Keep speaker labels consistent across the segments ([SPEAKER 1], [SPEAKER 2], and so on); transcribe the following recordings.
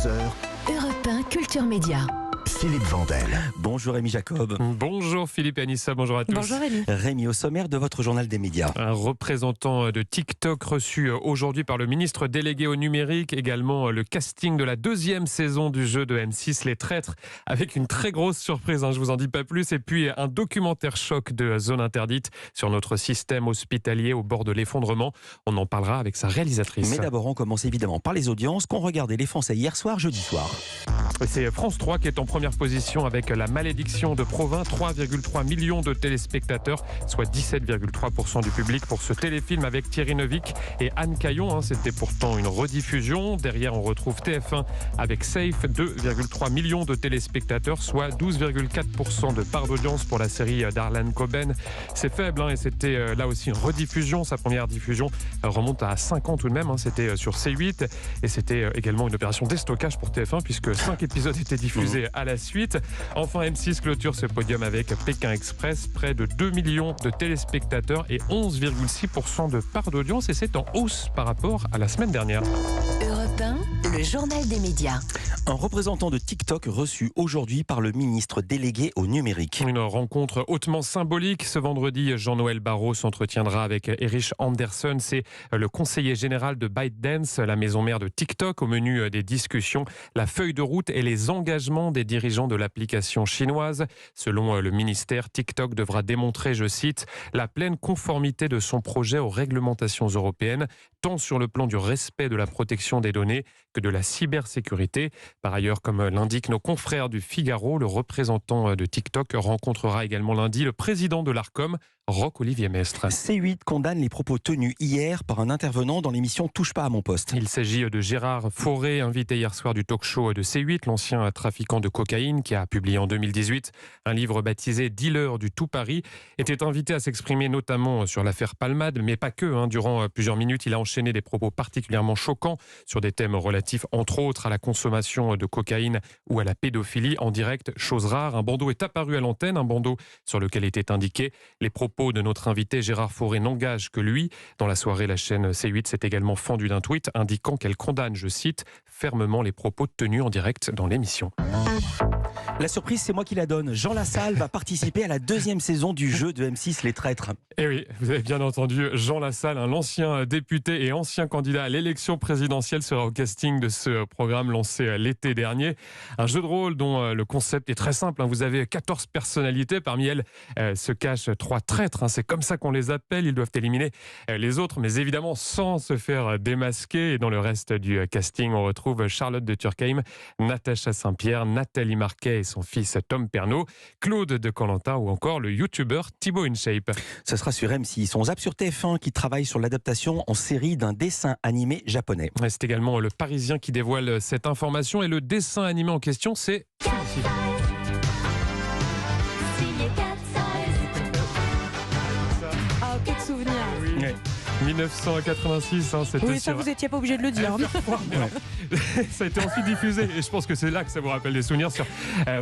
[SPEAKER 1] 11h,
[SPEAKER 2] Europe 1 Culture Média.
[SPEAKER 1] Philippe Vandel.
[SPEAKER 3] Bonjour Rémi Jacob.
[SPEAKER 4] Bonjour Philippe et Anissa, bonjour à tous.
[SPEAKER 2] Bonjour Rémi.
[SPEAKER 3] Rémi, au sommaire de votre journal des médias.
[SPEAKER 4] Un représentant de TikTok reçu aujourd'hui par le ministre délégué au numérique, également le casting de la 2e saison du jeu de M6 Les Traîtres, avec une très grosse surprise, je vous en dis pas plus, et puis un documentaire choc de Zone Interdite sur notre système hospitalier au bord de l'effondrement. On en parlera avec sa réalisatrice.
[SPEAKER 3] Mais d'abord, on commence évidemment par les audiences qu'ont regardé les Français hier soir, jeudi soir.
[SPEAKER 4] C'est France 3 qui est en première position avec La Malédiction de Provins, 3,3 millions de téléspectateurs, soit 17,3% du public pour ce téléfilm avec Thierry Neuvik et Anne Caillon. C'était pourtant une rediffusion. Derrière, on retrouve TF1 avec Safe, 2,3 millions de téléspectateurs, soit 12,4% de part d'audience pour la série d'Arlan Coben. C'est faible et c'était là aussi une rediffusion. Sa première diffusion remonte à 5 ans tout de même. C'était sur C8 et c'était également une opération déstockage pour TF1 puisque 5 épisodes étaient diffusés à la suite. Enfin, M6 clôture ce podium avec Pékin Express, près de 2 millions de téléspectateurs et 11,6% de part d'audience, et c'est en hausse par rapport à la semaine dernière.
[SPEAKER 2] Europe 1, le journal des médias.
[SPEAKER 3] Un représentant de TikTok reçu aujourd'hui par le ministre délégué au numérique.
[SPEAKER 4] Une rencontre hautement symbolique. Ce vendredi, Jean-Noël Barrot s'entretiendra avec Erich Anderson. C'est le conseiller général de ByteDance, la maison mère de TikTok. Au menu des discussions, la feuille de route et les engagements des dirigeants de l'application chinoise. Selon le ministère, TikTok devra démontrer, je cite, la pleine conformité de son projet aux réglementations européennes, tant sur le plan du respect de la protection des données que de la cybersécurité. Par ailleurs, comme l'indiquent nos confrères du Figaro, le représentant de TikTok rencontrera également lundi le président de l'Arcom, Roch-Olivier Mestre.
[SPEAKER 3] C8 condamne les propos tenus hier par un intervenant dans l'émission Touche pas à mon poste.
[SPEAKER 4] Il s'agit de Gérard Fauré, invité hier soir du talk-show de C8, l'ancien trafiquant de cocaïne qui a publié en 2018 un livre baptisé « Dealer du tout Paris », était invité à s'exprimer notamment sur l'affaire Palmade, mais pas que. Durant plusieurs minutes, il a enchaîné des propos particulièrement choquants sur des thèmes relatifs, entre autres, à la consommation de cocaïne ou à la pédophilie en direct, chose rare. Un bandeau est apparu à l'antenne, un bandeau sur lequel était indiqué « Les propos de notre invité Gérard Fauré n'engagent que lui ». Dans la soirée, la chaîne C8 s'est également fendue d'un tweet indiquant qu'elle condamne, je cite, fermement les propos tenus en direct dans l'émission.
[SPEAKER 3] La surprise, c'est moi qui la donne. Jean Lassalle va participer à la 2e saison du jeu de M6 Les Traîtres.
[SPEAKER 4] Eh oui, vous avez bien entendu, Jean Lassalle, l'ancien député et ancien candidat à l'élection présidentielle, sera au casting de ce programme lancé l'été dernier. Un jeu de rôle dont le concept est très simple. Vous avez 14 personnalités, parmi elles se cachent 3 traîtres. C'est comme ça qu'on les appelle. Ils doivent éliminer les autres, mais évidemment sans se faire démasquer. Et dans le reste du casting, on retrouve Charlotte de Turckheim, Natacha Saint-Pierre, Nathalie Marquet et son fils Tom Pernaut, Claude de Koh-Lanta ou encore le youtubeur Thibaut InShape.
[SPEAKER 3] Ce sera sur M6. On zappe sur TF1 qui travaille sur l'adaptation en série d'un dessin animé japonais.
[SPEAKER 4] C'est également le Parisien qui dévoile cette information et le dessin animé en question, c'est celui-ci.
[SPEAKER 5] Ah, quel souvenir.
[SPEAKER 4] Oui. 1986, c'était
[SPEAKER 5] Oui, ça
[SPEAKER 4] sur...
[SPEAKER 5] vous étiez pas obligé de le dire.
[SPEAKER 4] Ça a été ensuite diffusé et je pense que c'est là que ça vous rappelle des souvenirs sur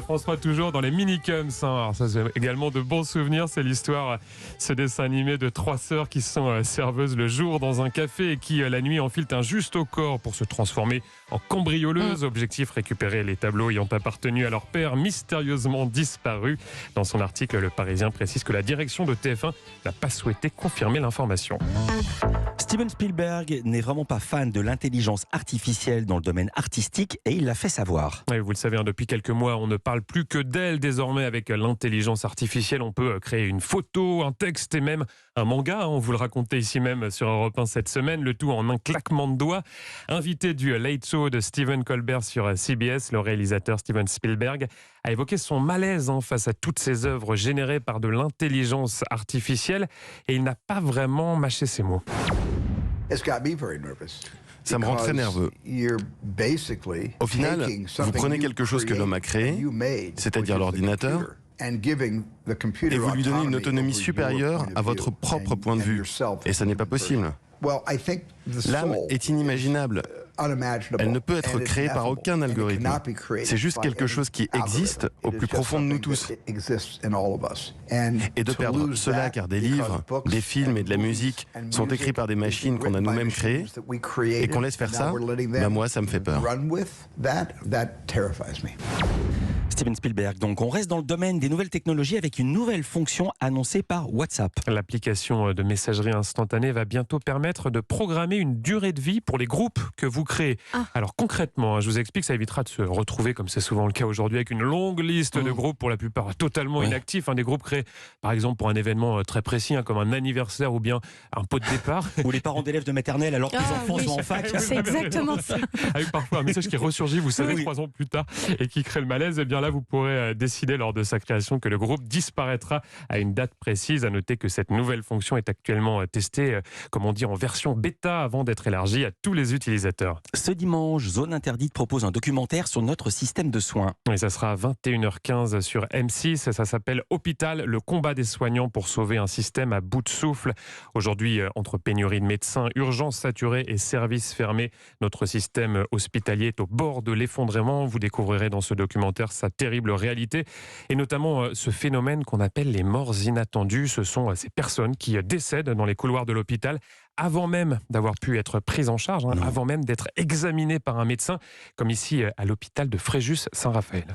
[SPEAKER 4] France 3, toujours dans les Minicums. Alors ça, c'est également de bons souvenirs. C'est l'histoire, ce dessin animé de 3 sœurs qui sont serveuses le jour dans un café et qui la nuit enfilent un juste au corps pour se transformer en cambrioleuses. Objectif, récupérer les tableaux ayant appartenu à leur père mystérieusement disparu. Dans son article, le Parisien précise que la direction de TF1 n'a pas souhaité confirmer l'information.
[SPEAKER 3] Steven Spielberg n'est vraiment pas fan de l'intelligence artificielle dans le domaine artistique et il l'a fait savoir.
[SPEAKER 4] Oui, vous le savez, depuis quelques mois, on ne parle plus que d'elle. Désormais, avec l'intelligence artificielle, on peut créer une photo, un texte et même un manga. On vous le racontait ici même sur Europe 1 cette semaine, le tout en un claquement de doigts. Invité du Late Show de Stephen Colbert sur CBS, le réalisateur Steven Spielberg a évoqué son malaise face à toutes ces œuvres générées par de l'intelligence artificielle et il n'a pas vraiment mâché ses mots.
[SPEAKER 6] Ça me rend très nerveux. Au final, vous prenez quelque chose que l'homme a créé, c'est-à-dire l'ordinateur, et vous lui donnez une autonomie supérieure à votre propre point de vue. Et ça n'est pas possible. L'âme est inimaginable. Elle ne peut être créée par aucun algorithme. C'est juste quelque chose qui existe au plus profond de nous tous. Et de perdre cela car des livres, des films et de la musique sont écrits par des machines qu'on a nous-mêmes créées et qu'on laisse faire ça, moi ça me fait peur.
[SPEAKER 3] Steven Spielberg, donc on reste dans le domaine des nouvelles technologies avec une nouvelle fonction annoncée par WhatsApp.
[SPEAKER 4] L'application de messagerie instantanée va bientôt permettre de programmer une durée de vie pour les groupes que vous créez. Alors concrètement, je vous explique, ça évitera de se retrouver, comme c'est souvent le cas aujourd'hui, avec une longue liste de groupes, pour la plupart totalement inactifs. Des groupes créés, par exemple, pour un événement très précis, comme un anniversaire ou bien un pot de départ.
[SPEAKER 3] Ou les parents d'élèves de maternelle alors que les enfants sont en fac.
[SPEAKER 5] C'est exactement ça.
[SPEAKER 4] Avec parfois un message qui ressurgit, vous savez, 3 ans plus tard, et qui crée le malaise. Et bien là, vous pourrez décider lors de sa création que le groupe disparaîtra à une date précise. À noter que cette nouvelle fonction est actuellement testée, comme on dit, en version bêta avant d'être élargie à tous les utilisateurs.
[SPEAKER 3] Ce dimanche, Zone Interdite propose un documentaire sur notre système de soins.
[SPEAKER 4] Et ça sera à 21h15 sur M6. Ça s'appelle Hôpital, le combat des soignants pour sauver un système à bout de souffle. Aujourd'hui, entre pénurie de médecins, urgences saturées et services fermés, notre système hospitalier est au bord de l'effondrement. Vous découvrirez dans ce documentaire sa terrible réalité et notamment ce phénomène qu'on appelle les morts inattendues. Ce sont ces personnes qui décèdent dans les couloirs de l'hôpital avant même d'avoir pu être prises en charge, avant même d'être examinées par un médecin, comme ici à l'hôpital de Fréjus-Saint-Raphaël.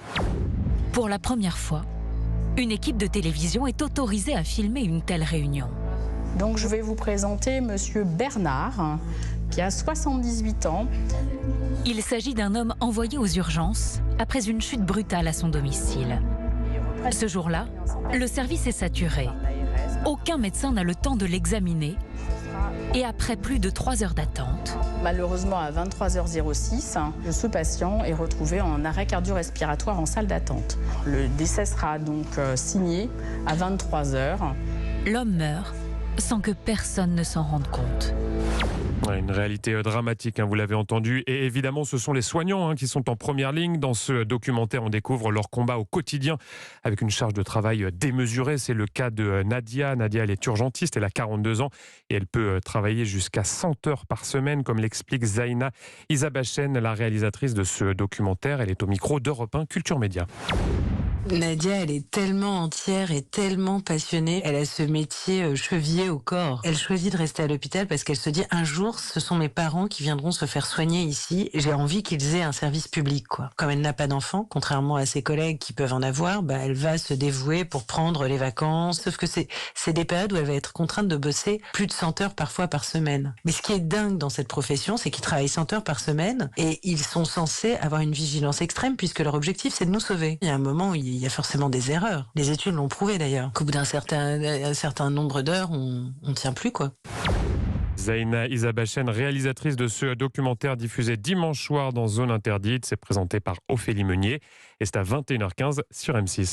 [SPEAKER 1] Pour la première fois, une équipe de télévision est autorisée à filmer une telle réunion.
[SPEAKER 7] Donc je vais vous présenter Monsieur Bernard, qui a 78 ans.
[SPEAKER 1] Il s'agit d'un homme envoyé aux urgences après une chute brutale à son domicile. Ce jour-là, le service est saturé. Aucun médecin n'a le temps de l'examiner. Et après plus de 3 heures d'attente...
[SPEAKER 7] Malheureusement, à 23h06, ce patient est retrouvé en arrêt cardio-respiratoire en salle d'attente. Le décès sera donc signé à 23h.
[SPEAKER 1] L'homme meurt sans que personne ne s'en rende compte.
[SPEAKER 4] Une réalité dramatique, vous l'avez entendu. Et évidemment, ce sont les soignants qui sont en première ligne. Dans ce documentaire, on découvre leur combat au quotidien avec une charge de travail démesurée. C'est le cas de Nadia. Nadia, elle est urgentiste, elle a 42 ans et elle peut travailler jusqu'à 100 heures par semaine, comme l'explique Zaina Isabachen, la réalisatrice de ce documentaire. Elle est au micro d'Europe 1 Culture Média.
[SPEAKER 8] Nadia, elle est tellement entière et tellement passionnée. Elle a ce métier chevillé au corps. Elle choisit de rester à l'hôpital parce qu'elle se dit un jour, ce sont mes parents qui viendront se faire soigner ici. J'ai envie qu'ils aient un service public, quoi. Comme elle n'a pas d'enfants, contrairement à ses collègues qui peuvent en avoir, elle va se dévouer pour prendre les vacances. Sauf que c'est des périodes où elle va être contrainte de bosser plus de 100 heures parfois par semaine. Mais ce qui est dingue dans cette profession, c'est qu'ils travaillent 100 heures par semaine et ils sont censés avoir une vigilance extrême puisque leur objectif, c'est de nous sauver. Il y a un moment où il y a forcément des erreurs. Les études l'ont prouvé d'ailleurs. Qu'au bout d'un certain nombre d'heures, on ne tient plus, quoi.
[SPEAKER 4] Zaina Isabachen, réalisatrice de ce documentaire diffusé dimanche soir dans Zone Interdite. C'est présenté par Ophélie Meunier et c'est à 21h15 sur M6.